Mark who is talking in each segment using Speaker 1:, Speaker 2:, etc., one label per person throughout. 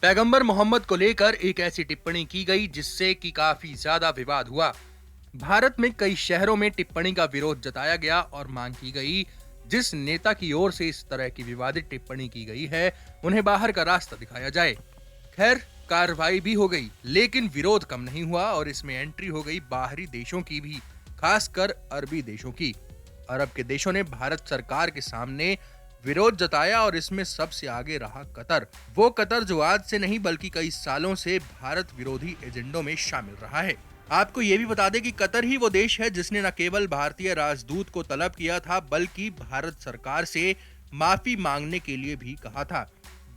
Speaker 1: पैगंबर मोहम्मद को लेकर एक ऐसी टिप्पणी की गई जिससे कि काफी ज्यादा विवाद हुआ। भारत में कई शहरों में टिप्पणी का विरोध जताया गया और मांग की गई जिस नेता की ओर से इस तरह की विवादित टिप्पणी की गई है उन्हें बाहर का रास्ता दिखाया जाए। खैर, कार्रवाई भी हो गई, लेकिन विरोध कम नहीं हुआ और इसमें एंट्री हो गई बाहरी देशों की भी, खासकर अरबी देशों की। अरब के देशों ने भारत सरकार के सामने विरोध जताया और इसमें सबसे आगे रहा कतर। वो कतर जो आज से नहीं बल्कि कई सालों से भारत विरोधी एजेंडों में शामिल रहा है। आपको ये भी बता दें कि कतर ही वो देश है जिसने न केवल भारतीय राजदूत को तलब किया था बल्कि भारत सरकार से माफी मांगने के लिए भी कहा था।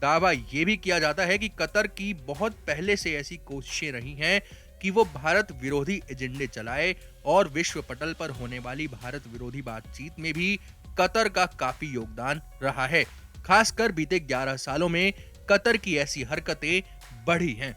Speaker 1: दावा ये भी किया जाता है कि कतर की बहुत पहले से ऐसी कोशिशें रही हैं कि वो भारत विरोधी एजेंडे चलाए और विश्व पटल पर होने वाली भारत विरोधी बातचीत में भी कतर का काफी योगदान रहा है। खासकर बीते 11 सालों में कतर की ऐसी हरकतें बढ़ी हैं।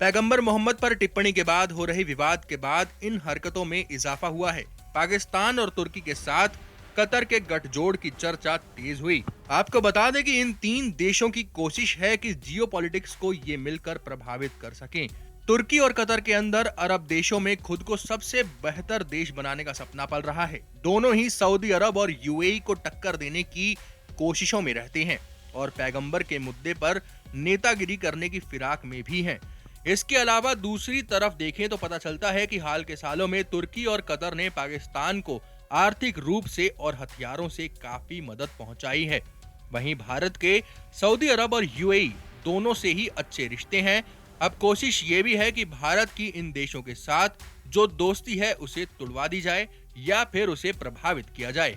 Speaker 1: पैगंबर मोहम्मद पर टिप्पणी के बाद हो रहे विवाद के बाद इन हरकतों में इजाफा हुआ है। पाकिस्तान और तुर्की के साथ कतर के गठजोड़ की चर्चा तेज हुई। आपको बता दें कि इन तीन देशों की कोशिश है कि जियोपॉलिटिक्स को ये मिलकर प्रभावित कर सकें। तुर्की और कतर के अंदर अरब देशों में खुद को सबसे बेहतर देश बनाने का सपना पल रहा है। दोनों ही सऊदी अरब और यूएई को टक्कर देने की कोशिशों में रहते हैं और पैगंबर के मुद्दे पर नेतागिरी करने की फिराक में भी हैं। इसके अलावा दूसरी तरफ देखें तो पता चलता है कि हाल के सालों में तुर्की और कतर ने पाकिस्तान को आर्थिक रूप से और हथियारों से काफी मदद पहुंचाई है। वहीं भारत के सऊदी अरब और यूएई दोनों से ही अच्छे रिश्ते हैं। अब कोशिश ये भी है कि भारत की इन देशों के साथ जो दोस्ती है उसे तुड़वा दी जाए या फिर उसे प्रभावित किया जाए।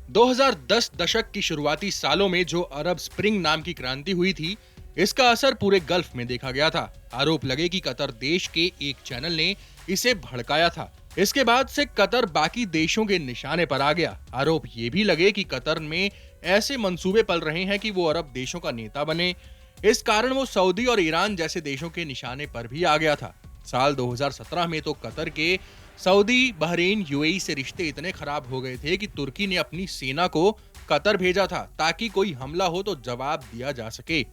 Speaker 1: 2010 दशक की शुरुआती सालों में जो अरब स्प्रिंग नाम की क्रांति हुई थी, इसका असर पूरे गल्फ में देखा गया था। आरोप लगे कि कतर देश के एक चैनल ने इसे भड़काया था। इसके बाद से कतर बाकी देशों के निशाने पर आ गया। आरोप ये भी लगे कि कतर में ऐसे मंसूबे पल रहे हैं कि वो अरब देशों का नेता बने। इस कारण वो सऊदी और ईरान जैसे देशों के निशाने पर भी आ गया था। साल 2017 में तो कतर के सऊदी, बहरीन, यूएई से रिश्ते इतने खराब हो गए थे कि तुर्की ने अपनी सेना को कतर भेजा था ताकि कोई हमला हो तो जवाब दिया जा सके।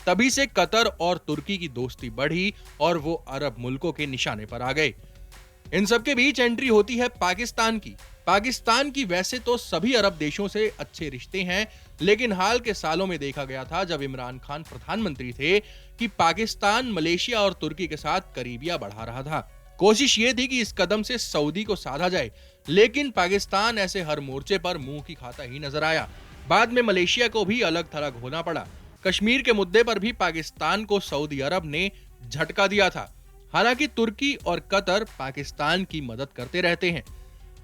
Speaker 1: तभी से कतर और तुर्की की दोस्ती बढ़ी और वो अरब मुल्कों के निशाने पर आ गए। इन सबके बीच एंट्री होती है पाकिस्तान की। पाकिस्तान की वैसे तो सभी अरब देशों से अच्छे रिश्ते हैं, लेकिन हाल के सालों में देखा गया था जब इमरान खान प्रधानमंत्री थे कि पाकिस्तान मलेशिया और तुर्की के साथ करीबियां बढ़ा रहा था। कोशिश ये थी कि इस कदम से सऊदी को साधा जाए, लेकिन पाकिस्तान ऐसे हर मोर्चे पर मुंह की खाता ही नजर आया। बाद में मलेशिया को भी अलग थलग होना पड़ा। कश्मीर के मुद्दे पर भी पाकिस्तान को सऊदी अरब ने झटका दिया था। हालांकि तुर्की और कतर पाकिस्तान की मदद करते रहते हैं।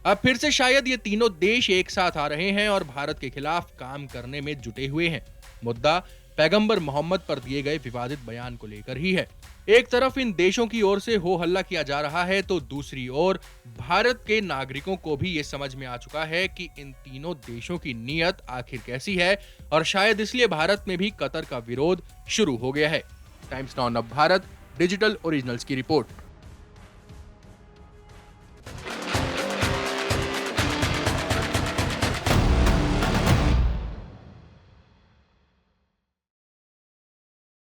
Speaker 1: अब फिर से शायद ये तीनों देश एक साथ आ रहे हैं और भारत के खिलाफ काम करने में जुटे हुए हैं। मुद्दा पैगंबर मोहम्मद पर दिए गए विवादित बयान को लेकर ही है। एक तरफ इन देशों की ओर से हो हल्ला किया जा रहा है तो दूसरी ओर भारत के नागरिकों को भी ये समझ में आ चुका है कि इन तीनों देशों की नीयत आखिर कैसी है और शायद इसलिए भारत में भी कतर का विरोध शुरू हो गया है। टाइम्स नाउ नव भारत डिजिटल ओरिजिनल्स की रिपोर्ट।